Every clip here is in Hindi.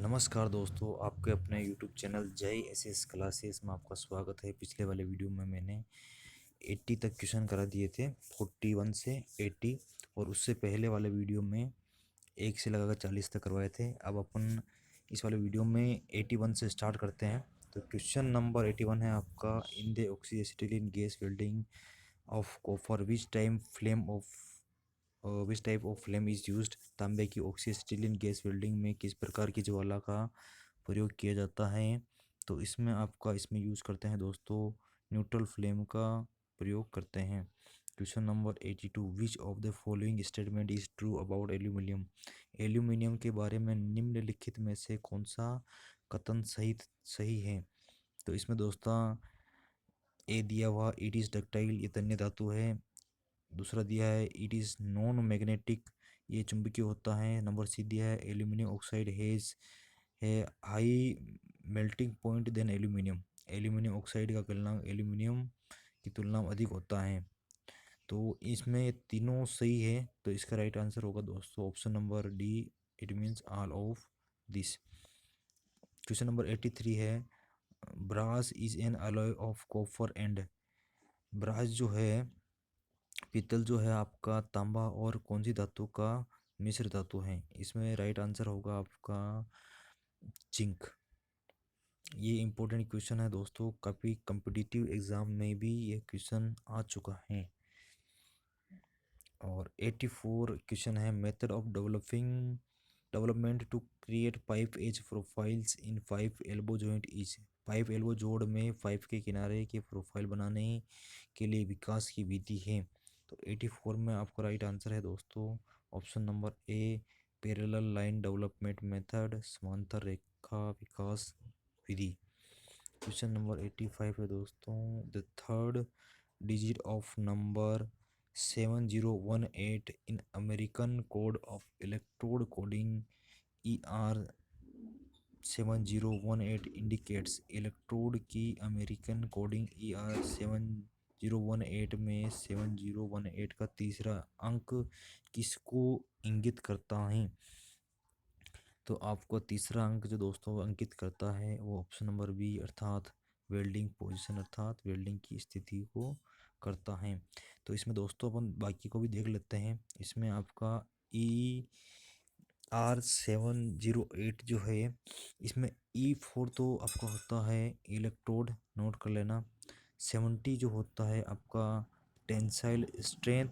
नमस्कार दोस्तों, आपके अपने YouTube चैनल जय एसएस क्लासेस में आपका स्वागत है। पिछले वाले वीडियो में मैंने 80 तक क्वेश्चन करा दिए थे, 41 से 80, और उससे पहले वाले वीडियो में 1 से लगाकर 40 तक करवाए थे। अब अपन इस वाले वीडियो में 81 से स्टार्ट करते हैं। तो क्वेश्चन नंबर 81 है आपका, in the oxyacetylene gas welding of copper which type of flame is used. तांबे की ऑक्सीएसिटिलीन गैस वेल्डिंग में किस प्रकार की ज्वाला का प्रयोग किया जाता है। तो इसमें आपका यूज़ करते हैं दोस्तों, न्यूट्रल फ्लेम का प्रयोग करते हैं। Question number 82, which of the following statement is true about aluminium. Aluminium के बारे में निम्नलिखित में से कौन सा कथन सही है। तो इसमें दोस्तों ए दिया हुआ इट इज़ डक्टाइल, ये तन्य धातु है। दूसरा दिया है इट इज़ नॉन मैग्नेटिक, ये चुंबकीय होता है। नंबर सी दिया है एल्यूमिनियम ऑक्साइड है high melting point then aluminium, aluminium oxide का गलनांक एल्यूमिनियम की तुलना में अधिक होता है। तो इसमें ये तीनों सही है, तो इसका राइट आंसर होगा दोस्तों option number D, it means all of this. Question number 83 है, brass is an alloy of copper and. Brass जो है, पीतल जो है आपका तांबा और कौन सी धातु का मिश्र धातु है। इसमें राइट आंसर होगा आपका जिंक। ये इम्पोर्टेंट क्वेश्चन है दोस्तों, काफ़ी कम्पिटिटिव एग्जाम में भी ये क्वेश्चन आ चुका है। और 84 क्वेश्चन है, method of development to create pipe as profiles in 5 elbow joint is. 5 elbow जोड़ में 5 के किनारे के प्रोफाइल बनाने के लिए विकास की विधि है। तो 84 में आपका राइट आंसर है दोस्तों ऑप्शन नंबर ए, पैरेलल लाइन डेवलपमेंट मेथड, समांतर रेखा विकास विधि। क्वेश्चन नंबर 85 है दोस्तों, the third digit of number 7018 in American code of electrode coding ER 7018 indicates. Electrode की अमेरिकन कोडिंग ER 7018 में 7018 का तीसरा अंक किसको इंगित करता है। तो आपको तीसरा अंक जो दोस्तों अंकित करता है वो ऑप्शन नंबर बी, अर्थात वेल्डिंग पोजीशन, अर्थात वेल्डिंग की स्थिति को करता है। तो इसमें दोस्तों अपन बाकी को भी देख लेते हैं। इसमें आपका ER 708 जो है, इसमें E4 तो आपका होता है इलेक्ट्रोड, नोट कर लेना। 70 जो होता है आपका टेंसाइल स्ट्रेंथ।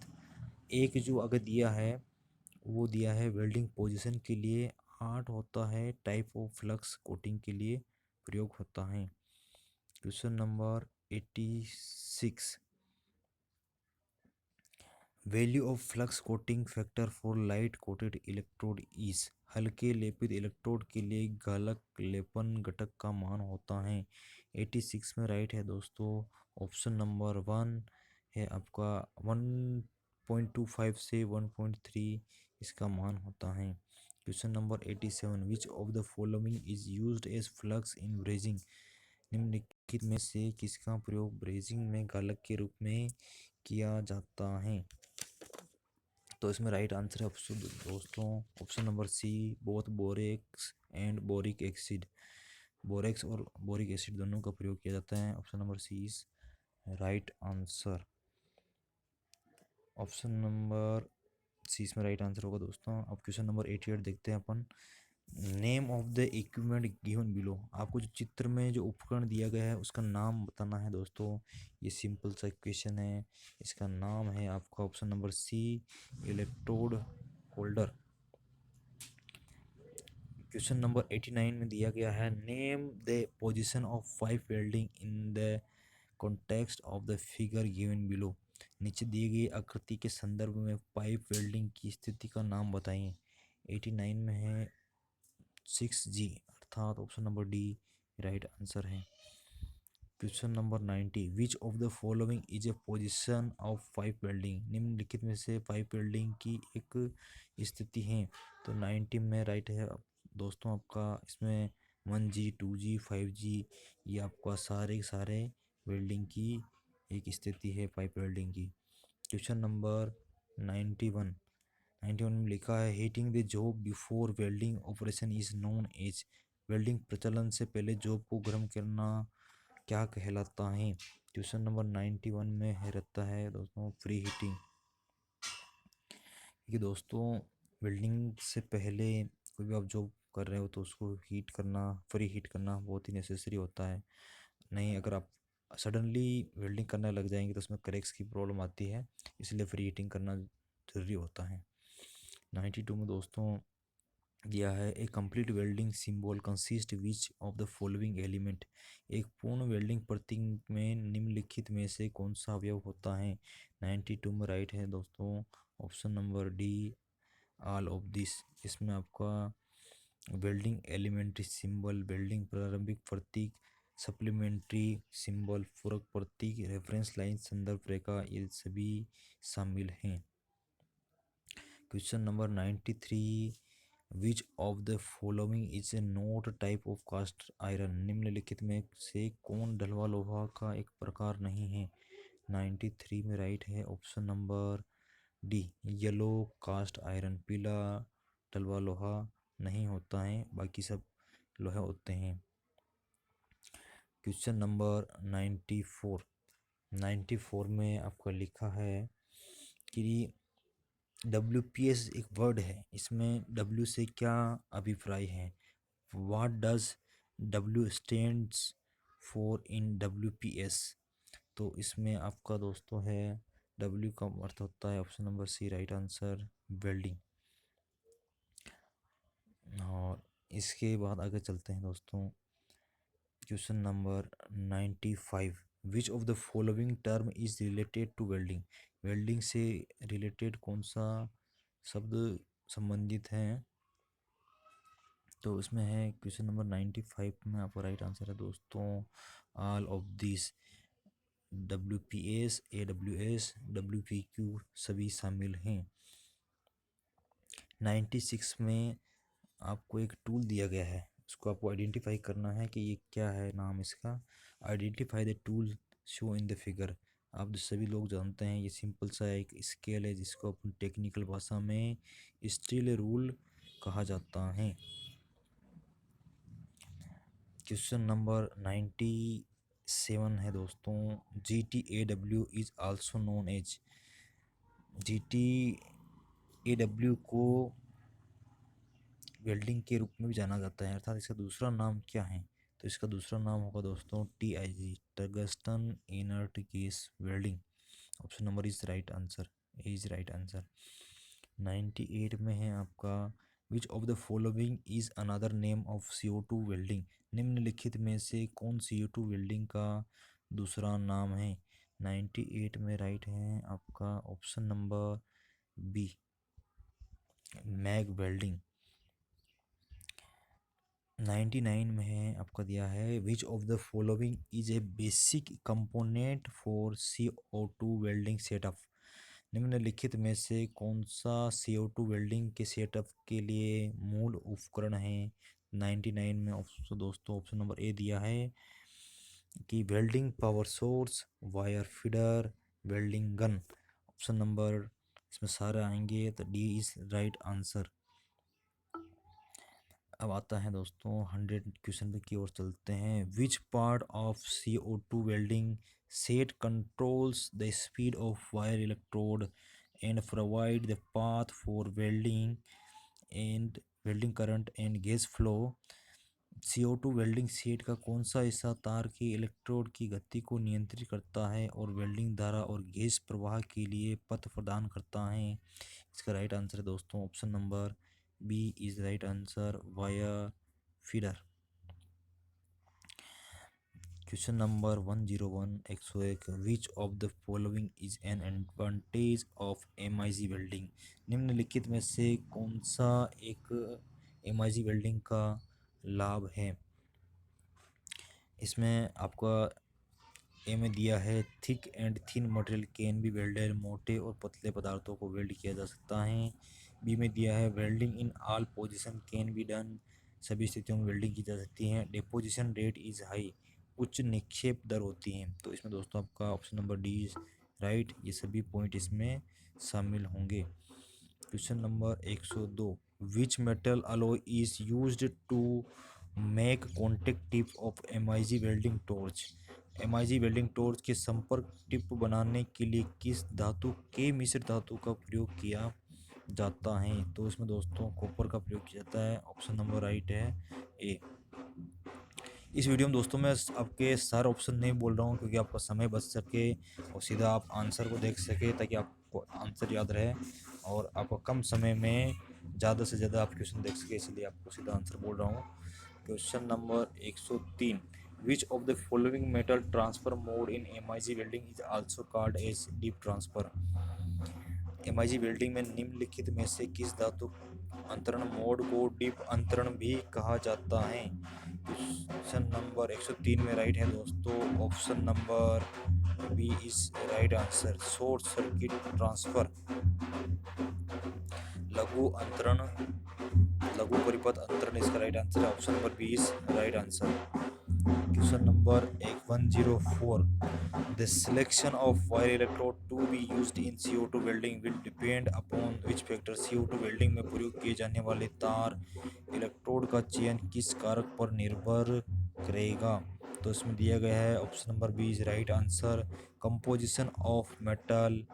एक जो अगर दिया है वो दिया है वेल्डिंग पोजीशन के लिए। 8 होता है टाइप ऑफ फ्लक्स कोटिंग के लिए प्रयोग होता है। Question number 86, value of flux coating factor for light coated electrode is. हल्के लेपित इलेक्ट्रोड के लिए गालक लेपन घटक का मान होता है। 86 में राइट है दोस्तों ऑप्शन नंबर 1 है आपका 1.25 से 1.3 इसका मान होता है। Question number 87, which of the following is used as flux in brazing. निम्नलिखित में से किसका प्रयोग ब्रेजिंग में गालक के रूप में किया जाता है। तो इसमें राइट आंसर है ऑप्शन दोस्तों option number C, both borax and boric acid. Borax और बोरिक एसिड दोनों का प्रयोग किया जाता है। Option number C is right answer. Option number C इसमें राइट आंसर होगा दोस्तों। अब क्वेश्चन नंबर 88 देखते हैं अपन, name of the equipment given below. आपको जो चित्र में जो उपकरण दिया गया है उसका नाम बताना है दोस्तों। ये सिंपल सा क्वेश्चन है, इसका नाम है आपका option number C, electrode holder. Question number 89 में दिया गया है, name the position of pipe welding in the context of the figure given below. नीचे दी गई आकृति के संदर्भ में पाइप वेल्डिंग की स्थिति का नाम बताइए। 89 में है 6G, अर्थात option number D right answer है। Question number 90, which of the following is a position of pipe welding. निम्नलिखित में से पाइप वेल्डिंग की एक स्थिति है। तो 90 में राइट है दोस्तों आपका, इसमें 1G 2G 5G ये आपका सारे वेल्डिंग की एक स्थिति है पाइप वेल्डिंग की। क्वेश्चन नंबर 91, 91 में लिखा है heating the job before welding operation is known as. Welding प्रचलन से पहले जॉब को गर्म करना क्या कहलाता है? क्वेश्चन नंबर 91 में है रहता है दोस्तों प्री हीटिंग। ये दोस्तों वेल्डिंग से पहले कोई भी आप जॉब कर रहे हो तो उसको हीट करना, फ्री हीट करना बहुत ही नेसेसरी होता है। नहीं, अगर आप सडनली वेल्डिंग करने लग जाएंगे तो उसमें क्रैक्स की प्रॉब्लम आती है, इसलिए फ्री हीटिंग करना ज़रूरी होता है। 92 में दोस्तों दिया है a complete welding symbol consist which of the following element. एक पूर्ण वेल्डिंग प्रतीक में निम्नलिखित में से कौन सा अवयव होता है? 92 में राइट है दोस्तों option number D all of this. इसमें आपका वेल्डिंग एलिमेंट्री सिंबल, वेल्डिंग प्रारंभिक प्रतीक, सप्लीमेंट्री सिंबल, पूरक प्रतीक, रेफरेंस लाइन, संदर्भ रेखा, ये सभी शामिल हैं। Question number 93 which of the following is a not type of cast iron. निम्नलिखित में से कौन ढलवा लोहा का एक प्रकार नहीं है? 93 में राइट है option number D yellow cast iron. पीला ढलवा लोहा नहीं होता है, बाकी सब लोहे होते हैं। क्वेश्चन नंबर 94 में आपका लिखा है कि WPS एक वर्ड है, इसमें W से क्या अभिप्राय है? What does W stands for in WPS? तो इसमें आपका दोस्तों है W का अर्थ होता है option number C right answer welding. और इसके बाद आगे चलते हैं दोस्तों question number 95 which of the following term is related to welding. Welding से रिलेटेड कौन सा शब्द संबंधित हैं? तो इसमें है क्वेश्चन नंबर 95 में आपका राइट आंसर है दोस्तों all of this. WPS, AWS, WPQ सभी शामिल हैं। 96 में आपको एक टूल दिया गया है, उसको आपको आइडेंटिफाई करना है कि ये क्या है नाम इसका। Identify the tool show in the figure. आप सभी लोग जानते हैं ये सिंपल सा एक स्केल है जिसको अपन टेक्निकल भाषा में स्टील रूल कहा जाता है। क्वेश्चन नंबर 97 है दोस्तों GTAW is also known as. GTAW को वेल्डिंग के रूप में भी जाना जाता है, अर्थात इसका दूसरा नाम क्या है? तो इसका दूसरा नाम होगा दोस्तों TIG, tungsten inert gas welding. Option number is right answer, is right answer. 98 में है आपका विच of the following is another name of CO2 welding. निम्नलिखित में से कौन CO2 वेल्डिंग का दूसरा नाम है? 98 में राइट है आपका option number B MAG welding. 99 में है आपका दिया है which of the following is a basic component for CO2 welding setup. निम्नलिखित में से कौन सा CO2 वेल्डिंग के सेटअप के लिए मूल उपकरण है? 99 में ऑप्शन दोस्तों ऑप्शन नंबर ए दिया है कि welding power source, wire feeder, welding gun. Option number इसमें सारे आएंगे तो डी इज राइट आंसर। अब आता है दोस्तों 100 क्वेश्चन की ओर चलते हैं। Which part of CO2 welding set controls the speed of wire electrode and provide the path for welding current and gas flow. CO2 welding set का कौन सा हिस्सा तार के इलेक्ट्रोड की गति को नियंत्रित करता है और वेल्डिंग धारा और गैस प्रवाह के लिए पथ प्रदान करता है? इसका राइट आंसर है दोस्तों option number B is right answer wire feeder. Question number 101 101 which of the following is an advantage of MIG welding. निम्नलिखित में से कौन सा एक MIG वेल्डिंग का लाभ है? इसमें आपका ए में दिया है thick and thin material can B welded, मोटे और पतले पदार्थों को वेल्ड किया जा सकता है। बी में दिया है welding in all position can be done, सभी स्थितियों में वेल्डिंग की जा सकती है। डिपोजिशन रेट इज़ हाई, उच्च निक्षेप दर होती है। तो इसमें दोस्तों आपका option number D is right, ये सभी पॉइंट इसमें शामिल होंगे। Question number 102, which metal alloy is used to make contact tip of MIG welding torch. MIG welding torch के संपर्क टिप बनाने के लिए किस धातु के मिश्र धातु का प्रयोग किया जाता है? तो इसमें दोस्तों कॉपर का प्रयोग किया जाता है। ऑप्शन नंबर राइट है ए। इस वीडियो में दोस्तों मैं आपके सारे ऑप्शन नहीं बोल रहा हूँ क्योंकि आपका समय बच सके और सीधा आप आंसर को देख सके, ताकि आपको आंसर याद रहे और आपको कम समय में ज़्यादा से ज़्यादा आप क्वेश्चन देख सके, इसलिए आपको सीधा आंसर बोल रहा हूँ। Question number 103, which of the following metal transfer mode in MIG welding is also called as dip transfer. MIG welding में निम्नलिखित में से किस धातु अंतरण मोड को डीप अंतरण भी कहा जाता है? क्वेश्चन नंबर 103 में राइट है दोस्तों, option number B is right answer, short circuit transfer. लघु अंतरण, लघु परिपथ अंतरण इसका राइट आंसर है, option number B is right answer. Question number 104, the selection of wire electrode to be used in CO2 welding will depend upon which factor. CO2 welding में प्रयोग किए जाने वाले तार इलेक्ट्रोड का चयन किस कारक पर निर्भर करेगा? तो इसमें दिया गया है option number B is right answer, composition of metal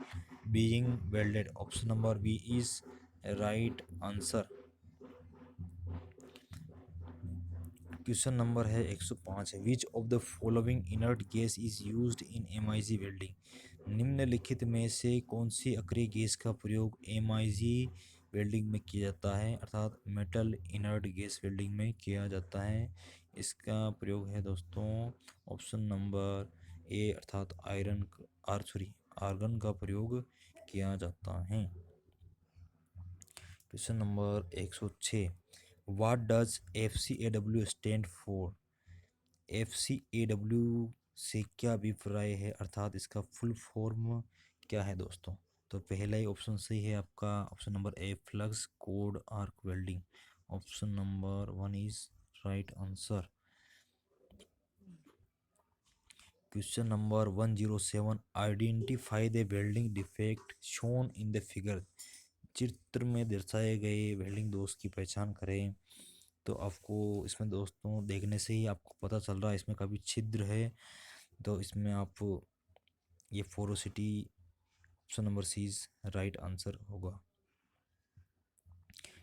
being welded, option number B is right answer. Question number है 105 है, which of the following inert gas is used in MIG welding. निम्नलिखित में से कौन सी अक्रिय गैस का प्रयोग MIG वेल्डिंग में किया जाता है, अर्थात मेटल इनर्ट गैस वेल्डिंग में किया जाता है? इसका प्रयोग है दोस्तों ऑप्शन नंबर ए, अर्थात आर्गन का प्रयोग किया जाता है। Question number 106, what does FCAW stand for. FCAW से क्या अभिप्राय है, अर्थात इसका फुल फॉर्म क्या है दोस्तों? तो पहला ही ऑप्शन सही है आपका, option number A, flux code arc welding, option number 1 is right answer. Question number 107, identify the welding defect shown in the figure. चित्र में दर्शाए गए वेल्डिंग दोष की पहचान करें। तो आपको इसमें दोस्तों देखने से ही आपको पता चल रहा है इसमें काफ़ी छिद्र है, तो इसमें आप ये porosity, option number C is right answer होगा।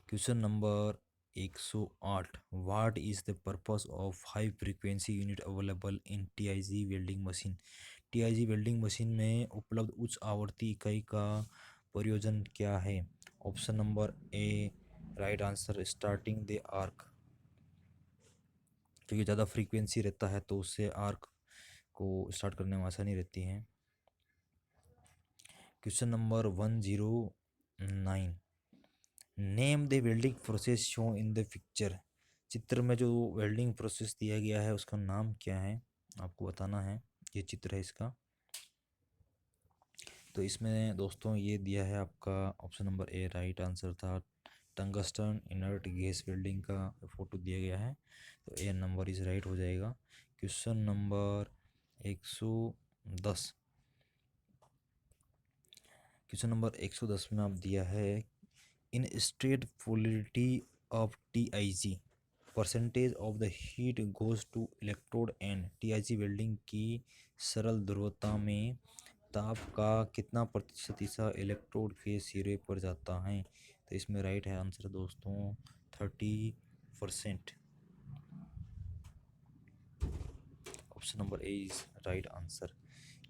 Question number 108, what is the purpose of high frequency unit available in TIG welding machine. TIG welding machine में उपलब्ध उच्च आवर्ती इकाई का प्रयोजन क्या है? Option number A right answer, starting the arc, क्योंकि ज़्यादा फ्रीक्वेंसी रहता है तो उससे आर्क को स्टार्ट करने में आसानी रहती है। Question number 109, name the welding process show in the picture. चित्र में जो वेल्डिंग प्रोसेस दिया गया है उसका नाम क्या है, आपको बताना है। ये चित्र है इसका, तो इसमें दोस्तों ये दिया है आपका option number A right answer था, टंगस्टन इनर्ट गैस वेल्डिंग का फोटो दिया गया है, तो ए नंबर इज राइट हो जाएगा। क्वेश्चन नंबर 110, क्वेश्चन नंबर 110 में आप दिया है, in straight polarity of TIG percentage of the heat goes to electrode and. TIG welding की सरल ध्रुवता में ताप का कितना प्रतिशत हिस्सा इलेक्ट्रोड के सिरे पर जाता है? तो इसमें राइट है आंसर दोस्तों 30%, option number A is right answer.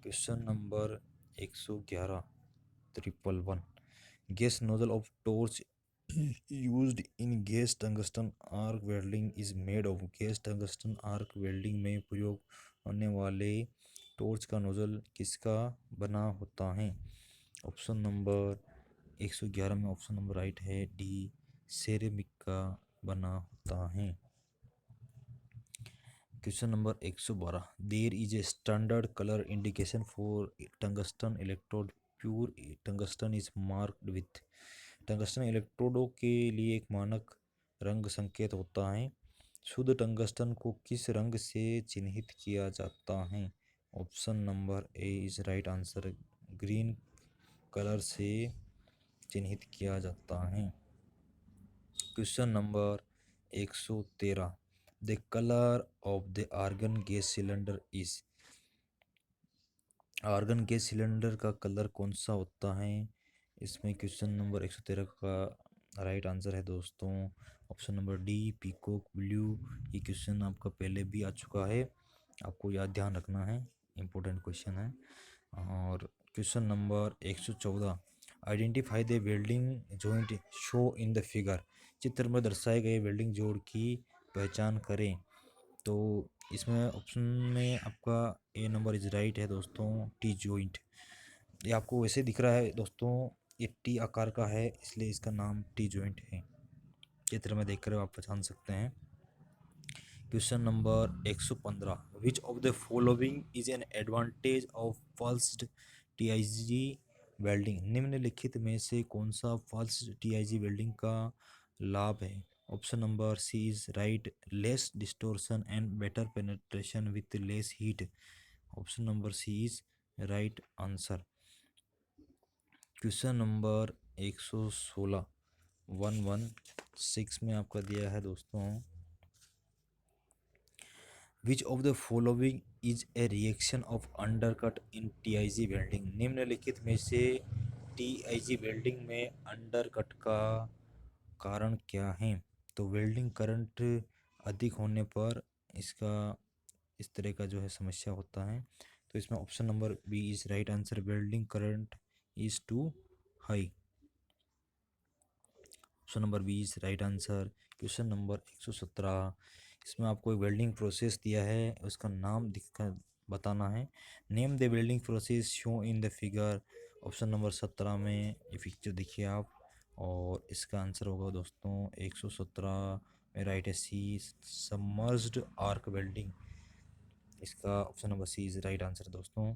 Question number 111, 111, gas nozzle of torch used in gas tungsten arc welding is made of. Gas tungsten arc welding में प्रयोग होने वाले टॉर्च का नोजल किसका बना होता है? ऑप्शन नंबर 111 में ऑप्शन नंबर राइट है डी, सेरेमिक का बना होता है। Question number 112, there is a standard colour indication for tungsten electrode, pure tungsten is marked with. Tungsten इलेक्ट्रोडों के लिए एक मानक रंग संकेत होता है, शुद्ध टंगस्टन को किस रंग से चिन्हित किया जाता है? Option number A is right answer, green colour से चिन्हित किया जाता है। Question number 113, the colour of the argon gas cylinder is. Argon gas cylinder का कलर कौन सा होता है? इसमें क्वेश्चन नंबर 113 का राइट आंसर है दोस्तों option number D, peacock blue. ये क्वेश्चन आपका पहले भी आ चुका है, आपको याद ध्यान रखना है, इम्पोर्टेंट क्वेश्चन है। और question number 114, identify the welding joint show in the figure. चित्र में दर्शाए गए वेल्डिंग जोड़ की पहचान करें। तो इसमें ऑप्शन में आपका ए नंबर इज राइट है दोस्तों, टी जॉइंट। ये आपको वैसे दिख रहा है दोस्तों, ये टी आकार का है, इसलिए इसका नाम टी जॉइंट है। चित्र में देखकर आप पहचान सकते हैं। Question number 115, which of the following is an advantage of pulsed TIG welding. निम्नलिखित में से कौन सा पल्स्ड टीआईजी वेल्डिंग का लाभ है? Option number C is right, less distortion and better penetration with less heat. Option number C is right answer. Question number 116, 116 में आपका दिया है दोस्तों, which of the following is a reaction of undercut in TIG welding. निम्नलिखित में से टीआईजी वेल्डिंग में अंडरकट का कारण क्या है? तो वेल्डिंग करंट अधिक होने पर इसका इस तरह का जो है समस्या होता है। तो इसमें option number B is right answer, welding current is too high. Option number B is right answer. Question number 117, इसमें आपको एक वेल्डिंग प्रोसेस दिया है, उसका नाम दिखकर बताना है। Name the welding process show in the figure. Option number 17 में ये पिक्चर देखिए आप, और इसका आंसर होगा दोस्तों 117 में राइट है सी, सबमर्ज्ड आर्क वेल्डिंग। इसका option number C is right answer दोस्तों।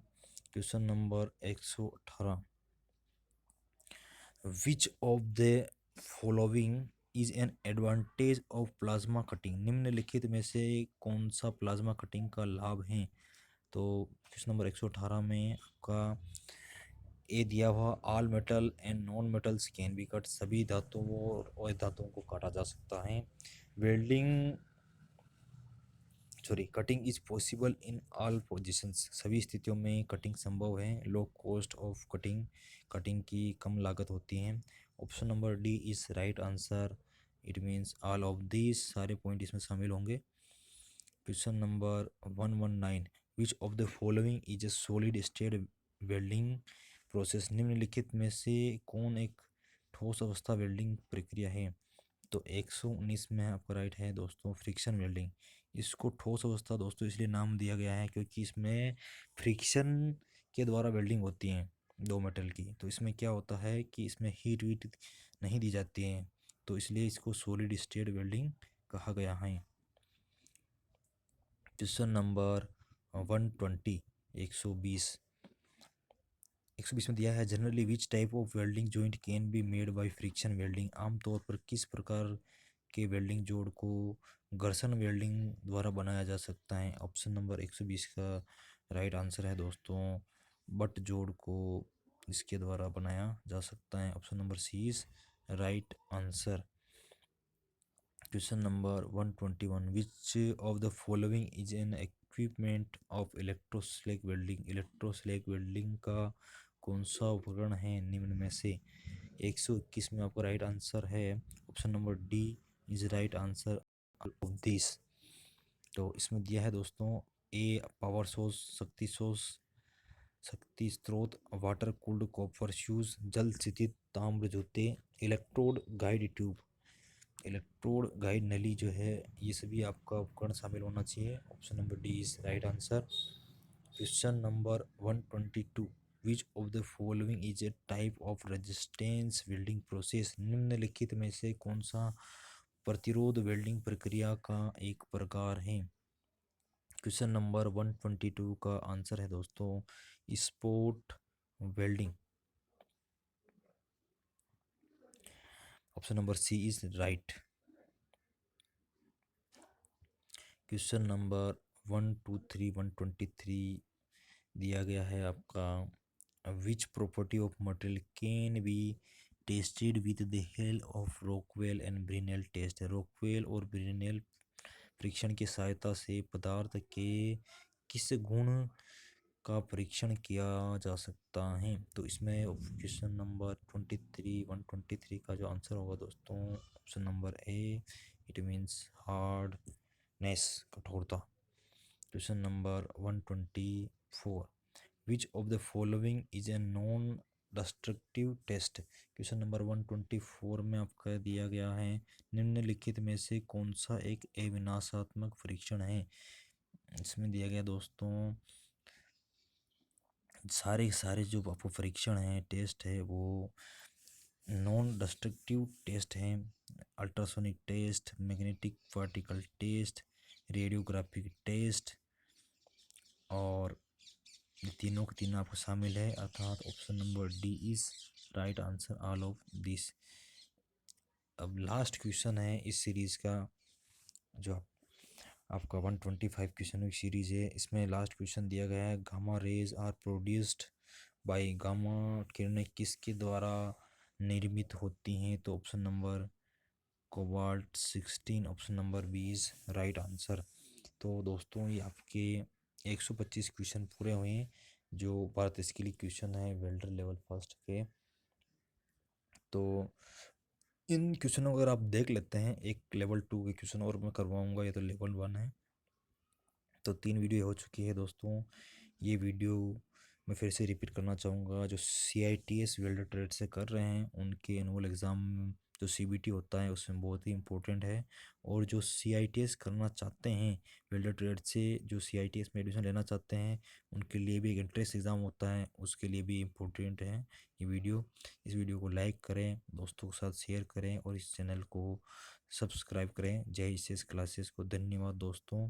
Question number 118, which of the following is an advantage of plasma cutting. निम्नलिखित में से कौन सा प्लाज्मा कटिंग का लाभ है? तो क्वेश्चन नंबर 118 में आपका ए दिया हुआ, all metal and non metals can be cut. सभी धातुओं और धातुओं को काटा जा सकता है। Welding cutting is possible in all positions. सभी स्थितियों में कटिंग संभव है। Low cost of cutting, cutting की कम लागत होती है। Option number D is right answer, it means all of these, सारे पॉइंट इसमें शामिल होंगे। Question number 119, which of the following is A solid state welding process. निम्नलिखित में से कौन एक ठोस अवस्था वेल्डिंग प्रक्रिया है? तो 119 में आपका राइट है दोस्तों, फ्रिक्शन वेल्डिंग। इसको ठोस अवस्था दोस्तों इसलिए नाम दिया गया है क्योंकि इसमें फ्रिक्शन के द्वारा वेल्डिंग होती है दो मेटल की। तो इसमें क्या होता है कि इसमें हीट वीट नहीं दी जाती है, तो इसलिए इसको सॉलिड स्टेट वेल्डिंग कहा गया है। क्वेश्चन नंबर 120, 120 120 में दिया है, generally which type of welding joint can be made by friction welding. आमतौर पर किस प्रकार के वेल्डिंग जोड़ को घर्षण वेल्डिंग द्वारा बनाया जा सकता है? ऑप्शन नंबर 120 का राइट आंसर है दोस्तों, बट जोड़ को इसके द्वारा बनाया जा सकता है। Option number C is right answer. Question number 121, which of the following is an equipment of electroslag welding. Electroslag welding का कौन सा उपकरण है निम्न में से? 121 में आपका राइट आंसर है option number D is right answer of this. तो इसमें दिया है दोस्तों, ए पावर सोर्स, शक्ति स्रोत, वाटर कूल्ड कॉपर शूज, जल स्थित ताम्र जूते, electrode guide tube. Electrode guide नली जो है, ये सभी आपका उपकरण शामिल होना चाहिए। Option number D is right answer. Question number 122, which of the following is A type of resistance welding process. निम्नलिखित में से कौन सा प्रतिरोध वेल्डिंग प्रक्रिया का एक प्रकार है? क्वेश्चन नंबर 122 का आंसर है दोस्तों spot welding. Option number C is right. Question number 123, 123 दिया गया है आपका, which property of material can be tested with the help of Rockwell and Brinell test. Rockwell और ब्रिनेल परीक्षण की सहायता से पदार्थ के किस गुण का परीक्षण किया जा सकता है। तो इसमें क्वेश्चन नंबर 123 का जो आंसर होगा दोस्तों, option number A, it means hardness, कठोरता। Question number 124, which of the following is a non destructive test. Question number 124 में आपका दिया गया है, निम्नलिखित में से कौन सा एक अविनाशात्मक परीक्षण है। इसमें दिया गया दोस्तों सारे जो आपको परीक्षण हैं, टेस्ट है, वो नॉन डिस्ट्रक्टिव टेस्ट हैं। Ultrasonic test, magnetic particle test, radiographic test, और ये तीनों के तीनों आपको शामिल है, अर्थात option number D is right answer all of this. अब लास्ट क्वेश्चन है इस सीरीज का, जो आपका 125 क्वेश्चन की सीरीज है। इसमें लास्ट क्वेश्चन दिया गया है, gamma rays are produced by, gamma किरणें किसके द्वारा निर्मित होती हैं। तो option number cobalt 16, option number B is right answer. तो दोस्तों ये आपके 125 क्वेश्चन पूरे हुए हैं, जो भारत इसके लिए क्वेश्चन है वेल्डर लेवल फर्स्ट के। तो इन क्वेश्चनों को अगर आप देख लेते हैं, एक लेवल 2 के क्वेश्चन और मैं करवाऊंगा, ये तो लेवल 1 है। तो 3 वीडियो हो चुकी है दोस्तों। ये वीडियो मैं फिर से रिपीट करना चाहूँगा, जो CITS वेल्डर ट्रेड से कर रहे हैं उनके एनुअल एग्ज़ाम जो CBT होता है उसमें बहुत ही इम्पोर्टेंट है। और जो CITS करना चाहते हैं वेल्डर ट्रेड से, जो CITS में एडमिशन लेना चाहते हैं, उनके लिए भी एक एंट्रेंस एग्ज़ाम होता है, उसके लिए भी इम्पोर्टेंट है ये वीडियो। इस वीडियो को लाइक करें, दोस्तों के साथ शेयर करें और इस चैनल को सब्सक्राइब करें। जय SS क्लासेस को धन्यवाद दोस्तों।